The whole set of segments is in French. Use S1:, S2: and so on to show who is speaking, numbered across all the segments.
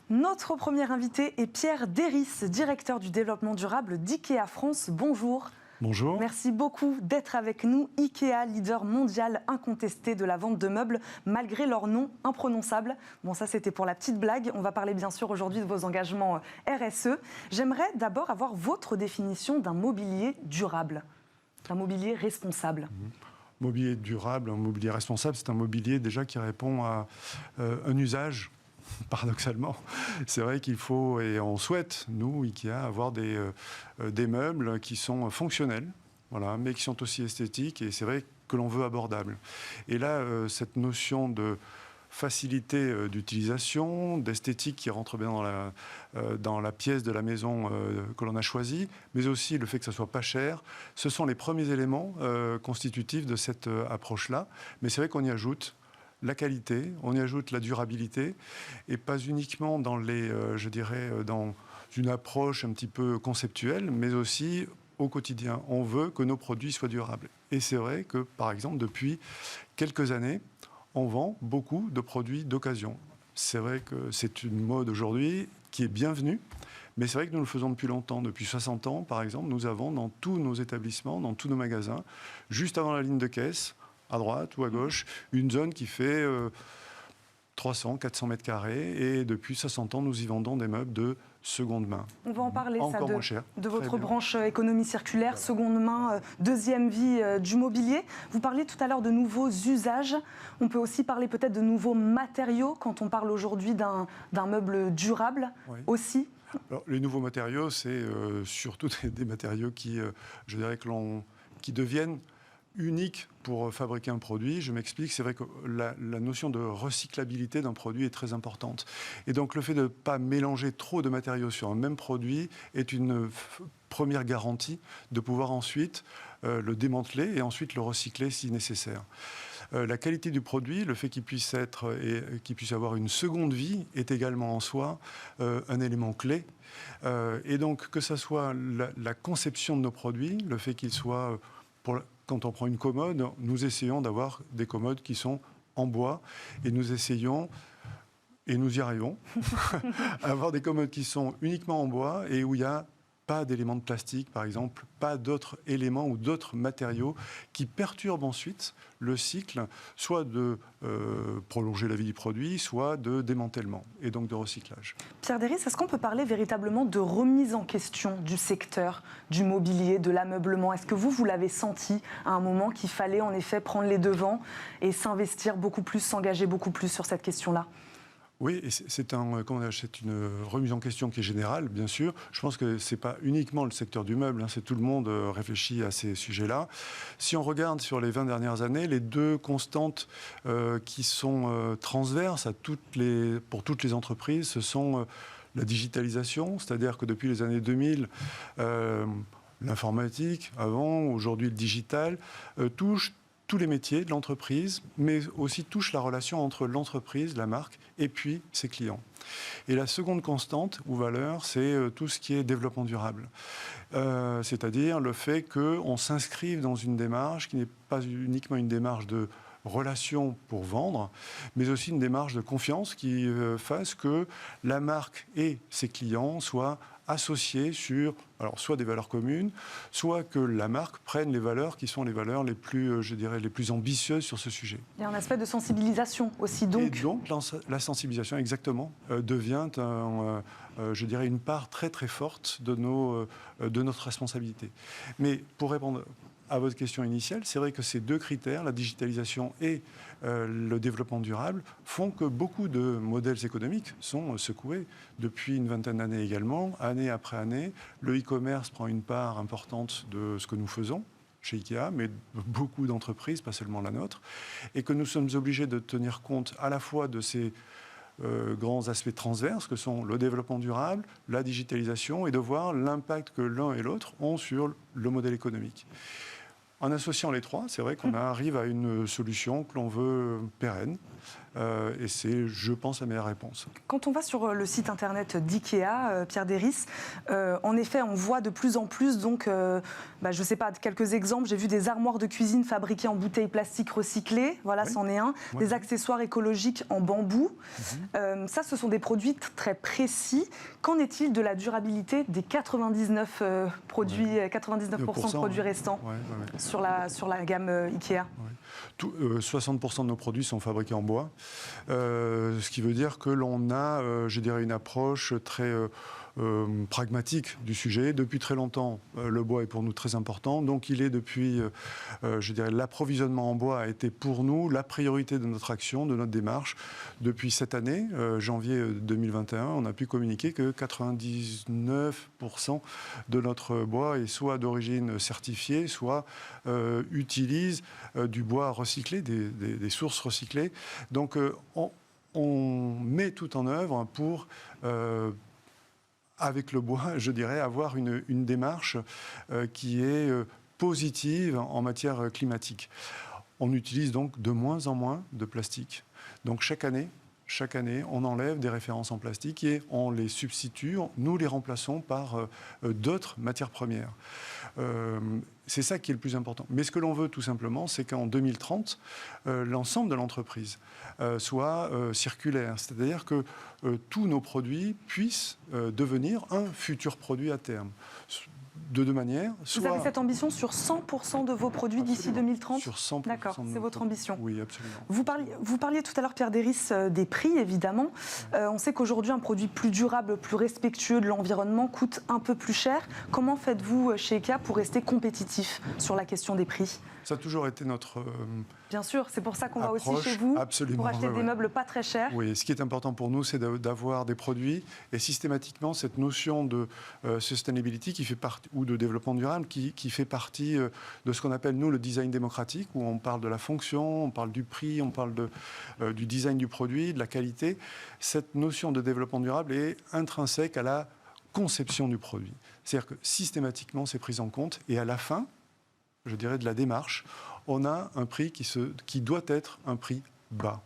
S1: Notre premier invité est Pierre Derris, directeur du développement durable d'IKEA France. Bonjour.
S2: Bonjour.
S1: Merci beaucoup d'être avec nous. IKEA, leader mondial incontesté de la vente de meubles, malgré leur nom imprononçable. Bon, ça c'était pour la petite blague. On va parler bien sûr aujourd'hui de vos engagements RSE. J'aimerais d'abord avoir votre définition d'un mobilier durable, d'un mobilier responsable.
S2: Mobilier durable, un mobilier responsable, c'est un mobilier déjà qui répond à un usage. Paradoxalement, c'est vrai qu'il faut, et on souhaite, nous, IKEA, avoir des meubles qui sont fonctionnels, voilà, mais qui sont aussi esthétiques, et c'est vrai que l'on veut abordables. Et là, cette notion de facilité d'utilisation, d'esthétique qui rentre bien dans la pièce de la maison que l'on a choisie, mais aussi le fait que ça soit pas cher, ce sont les premiers éléments constitutifs de cette approche-là. Mais c'est vrai qu'on y ajoute la qualité, on y ajoute la durabilité, et pas uniquement dans dans une approche un petit peu conceptuelle, mais aussi au quotidien. On veut que nos produits soient durables. Et c'est vrai que, par exemple, depuis quelques années, on vend beaucoup de produits d'occasion. C'est vrai que c'est une mode aujourd'hui qui est bienvenue, mais c'est vrai que nous le faisons depuis longtemps. Depuis 60 ans, par exemple, nous avons dans tous nos établissements, dans tous nos magasins, juste avant la ligne de caisse, à droite ou à gauche, une zone qui fait 300, 400 mètres carrés. Et depuis 60 ans, nous y vendons des meubles de seconde main.
S1: On va en parler,
S2: encore moins cher.
S1: De votre branche économie circulaire, voilà. Seconde main, deuxième vie du mobilier. Vous parliez tout à l'heure de nouveaux usages. On peut aussi parler peut-être de nouveaux matériaux quand on parle aujourd'hui d'un meuble durable, oui. Aussi.
S2: Alors, les nouveaux matériaux, c'est surtout des matériaux qui deviennent unique pour fabriquer un produit. Je m'explique, c'est vrai que la notion de recyclabilité d'un produit est très importante. Et donc le fait de ne pas mélanger trop de matériaux sur un même produit est une première garantie de pouvoir ensuite le démanteler et ensuite le recycler si nécessaire. La qualité du produit, le fait qu'il puisse avoir une seconde vie est également en soi un élément clé. Et donc que ce soit la conception de nos produits, le fait qu'ils soient quand on prend une commode, nous essayons d'avoir des commodes qui sont en bois et nous essayons, et nous y arrivons, à avoir des commodes qui sont uniquement en bois et où il n'y a pas d'éléments de plastique, par exemple, pas d'autres éléments ou d'autres matériaux qui perturbent ensuite le cycle, soit de prolonger la vie du produit, soit de démantèlement et donc de recyclage.
S1: Pierre Derris, est-ce qu'on peut parler véritablement de remise en question du secteur du mobilier, de l'ameublement? Est-ce que vous l'avez senti à un moment qu'il fallait en effet prendre les devants et s'investir beaucoup plus, s'engager beaucoup plus sur cette question-là?
S2: Oui, et c'est une remise en question qui est générale, bien sûr. Je pense que ce n'est pas uniquement le secteur du meuble, c'est tout le monde réfléchit à ces sujets-là. Si on regarde sur les 20 dernières années, les deux constantes qui sont transverses pour toutes les entreprises, ce sont la digitalisation, c'est-à-dire que depuis les années 2000, l'informatique, aujourd'hui le digital, touche tous les métiers de l'entreprise, mais aussi touche la relation entre l'entreprise, la marque, et puis ses clients. Et la seconde constante ou valeur, c'est tout ce qui est développement durable. C'est-à-dire le fait qu'on s'inscrive dans une démarche qui n'est pas uniquement une démarche de relation pour vendre, mais aussi une démarche de confiance qui fasse que la marque et ses clients soient associés sur soit des valeurs communes, soit que la marque prenne les valeurs qui sont les valeurs les plus, les plus ambitieuses sur ce sujet.
S1: Il y a un aspect de sensibilisation aussi, donc.
S2: Et donc, la sensibilisation, exactement, devient, une part très très forte de notre responsabilité. Mais pour répondre à votre question initiale, c'est vrai que ces deux critères, la digitalisation et le développement durable, font que beaucoup de modèles économiques sont secoués depuis une vingtaine d'années également. Année après année, le e-commerce prend une part importante de ce que nous faisons chez IKEA, mais beaucoup d'entreprises, pas seulement la nôtre, et que nous sommes obligés de tenir compte à la fois de ces grands aspects transverses que sont le développement durable, la digitalisation, et de voir l'impact que l'un et l'autre ont sur le modèle économique. En associant les trois, c'est vrai qu'on arrive à une solution que l'on veut pérenne, et c'est, je pense, la meilleure réponse.
S1: Quand on va sur le site internet d'IKEA, Pierre Derys, en effet, on voit de plus en plus, donc, je ne sais pas, quelques exemples. J'ai vu des armoires de cuisine fabriquées en bouteilles plastiques recyclées, voilà, oui. C'en est un. Oui. Des accessoires écologiques en bambou. Ça, ce sont des produits très précis. Qu'en est-il de la durabilité des 99 produits, 99% de produits restants sur la gamme IKEA?
S2: 60% de nos produits sont fabriqués en bois, ce qui veut dire que l'on a, je dirais, une approche très pragmatique du sujet. Depuis très longtemps, le bois est pour nous très important. Donc il est depuis, je dirais, l'approvisionnement en bois a été pour nous la priorité de notre action, de notre démarche. Depuis cette année, janvier 2021, on a pu communiquer que 99% de notre bois est soit d'origine certifiée, soit utilise du bois recyclé, des sources recyclées. Donc on met tout en œuvre pour avec le bois, je dirais, avoir une démarche qui est positive en matière climatique. On utilise donc de moins en moins de plastique. Donc chaque année, on enlève des références en plastique et on les substitue, nous les remplaçons par d'autres matières premières. C'est ça qui est le plus important. Mais ce que l'on veut tout simplement, c'est qu'en 2030, l'ensemble de l'entreprise soit circulaire. C'est-à-dire que tous nos produits puissent devenir un futur produit à terme. De deux manières.
S1: Vous avez cette ambition sur 100% de vos produits d'ici 2030 ?
S2: Sur 100%.
S1: D'accord, c'est votre ambition.
S2: Oui, absolument.
S1: Vous parliez tout à l'heure, Pierre Derys, des prix, évidemment. On sait qu'aujourd'hui, un produit plus durable, plus respectueux de l'environnement coûte un peu plus cher. Comment faites-vous chez IKEA pour rester compétitif sur la question des prix ?
S2: Ça a toujours été notre
S1: Bien sûr, c'est pour ça qu'on va aussi chez vous, pour acheter des meubles pas très chers.
S2: Oui, ce qui est important pour nous, c'est d'avoir des produits et systématiquement cette notion de sustainability qui fait partie, ou de développement durable qui fait partie de ce qu'on appelle, nous, le design démocratique, où on parle de la fonction, on parle du prix, on parle du design du produit, de la qualité. Cette notion de développement durable est intrinsèque à la conception du produit. C'est-à-dire que systématiquement, c'est pris en compte et à la fin, je dirais, de la démarche, on a un prix qui doit être un prix bas.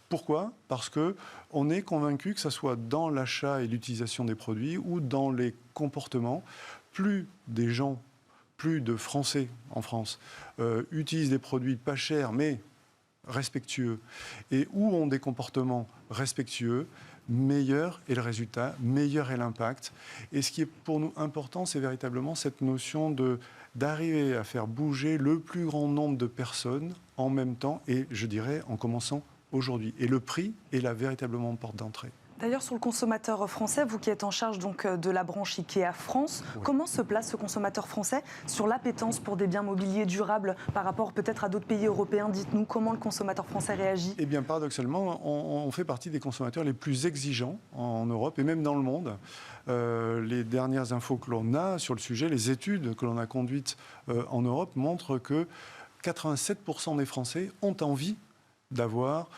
S2: Pourquoi ? Parce qu'on est convaincu que ce soit dans l'achat et l'utilisation des produits ou dans les comportements, plus de Français en France utilisent des produits pas chers mais respectueux et où ont des comportements respectueux, meilleur est le résultat, meilleur est l'impact. Et ce qui est pour nous important, c'est véritablement cette notion d'arriver à faire bouger le plus grand nombre de personnes en même temps, et je dirais en commençant aujourd'hui. Et le prix est la véritablement porte d'entrée.
S1: D'ailleurs, sur le consommateur français, vous qui êtes en charge donc de la branche IKEA France, oui. Comment se place ce consommateur français sur l'appétence pour des biens mobiliers durables par rapport peut-être à d'autres pays européens? Dites-nous, comment le consommateur français réagit?
S2: Eh bien, paradoxalement, on fait partie des consommateurs les plus exigeants en Europe et même dans le monde. Les dernières infos que l'on a sur le sujet, les études que l'on a conduites en Europe montrent que 87% des Français ont envie d'avoir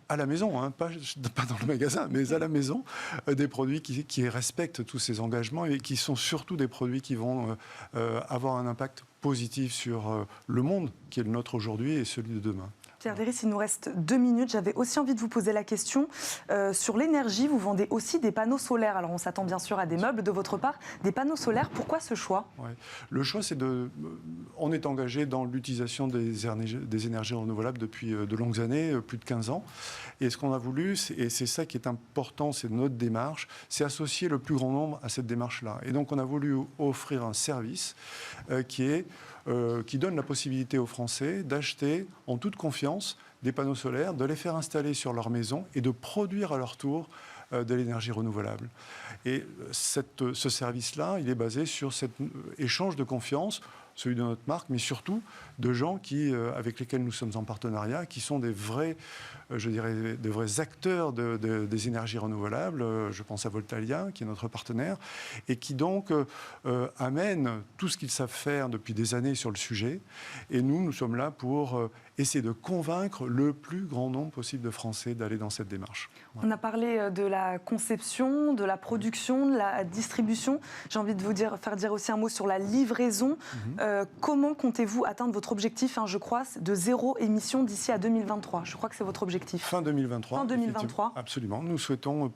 S2: à la maison, hein, pas dans le magasin, mais à la maison, des produits qui respectent tous ces engagements et qui sont surtout des produits qui vont avoir un impact positif sur le monde qui est le nôtre aujourd'hui et celui de demain.
S1: Pierre Derys, il nous reste 2 minutes. J'avais aussi envie de vous poser la question sur l'énergie. Vous vendez aussi des panneaux solaires. Alors on s'attend bien sûr à des meubles de votre part. Des panneaux solaires, pourquoi ce choix ?
S2: Ouais. Le choix, c'est on est engagé dans l'utilisation des énergies renouvelables depuis de longues années, plus de 15 ans. Et ce qu'on a voulu, et c'est ça qui est important, c'est notre démarche, c'est associer le plus grand nombre à cette démarche-là. Et donc on a voulu offrir un service qui donne la possibilité aux Français d'acheter en toute confiance des panneaux solaires, de les faire installer sur leur maison et de produire à leur tour de l'énergie renouvelable. Et ce service-là, il est basé sur cet échange de confiance, celui de notre marque, mais surtout de gens avec lesquels nous sommes en partenariat, qui sont des vrais, je dirais, des vrais acteurs des énergies renouvelables. Je pense à Voltalia, qui est notre partenaire, et qui donc amènent tout ce qu'ils savent faire depuis des années sur le sujet. Et nous sommes là pour essayer de convaincre le plus grand nombre possible de Français d'aller dans cette démarche.
S1: On a parlé de la conception, de la production, de la distribution. J'ai envie de vous faire dire aussi un mot sur la livraison. Comment comptez-vous atteindre votre objectif, je crois, de 0 émission d'ici à 2023 ? Je crois que c'est votre objectif.
S2: Fin 2023.
S1: Fin 2023.
S2: Absolument. Nous souhaitons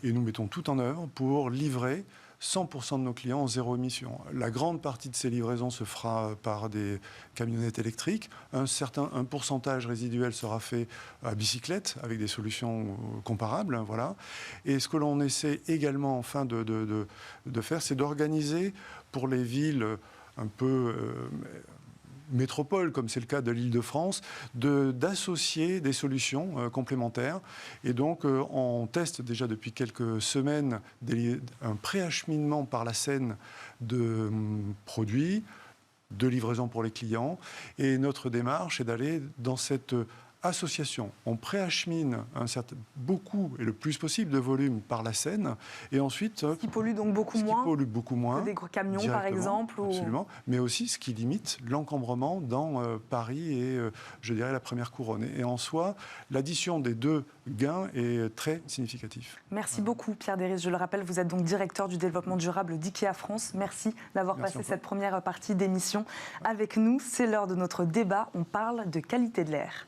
S2: et nous mettons tout en œuvre pour livrer 100% de nos clients en zéro émission. La grande partie de ces livraisons se fera par des camionnettes électriques. Un pourcentage résiduel sera fait à bicyclette avec des solutions comparables. Voilà. Et ce que l'on essaie également enfin de faire, c'est d'organiser pour les villes un peu métropole, comme c'est le cas de l'Île-de-France, d'associer des solutions complémentaires. Et donc, on teste déjà depuis quelques semaines un préacheminement par la Seine de produits, de livraison pour les clients. Et notre démarche est d'aller dans cette association. On préachemine beaucoup et le plus possible de volume par la Seine, et ensuite
S1: ce qui pollue donc beaucoup moins
S2: que
S1: des gros camions par exemple,
S2: absolument, mais aussi ce qui limite l'encombrement dans Paris et je dirais la première couronne. Et en soi, l'addition des deux gains est très significative.
S1: Merci beaucoup Pierre Derys. Je le rappelle, vous êtes donc directeur du développement durable d'IKEA France. Merci d'avoir passé cette première partie d'émission avec nous. C'est l'heure de notre débat. On parle de qualité de l'air.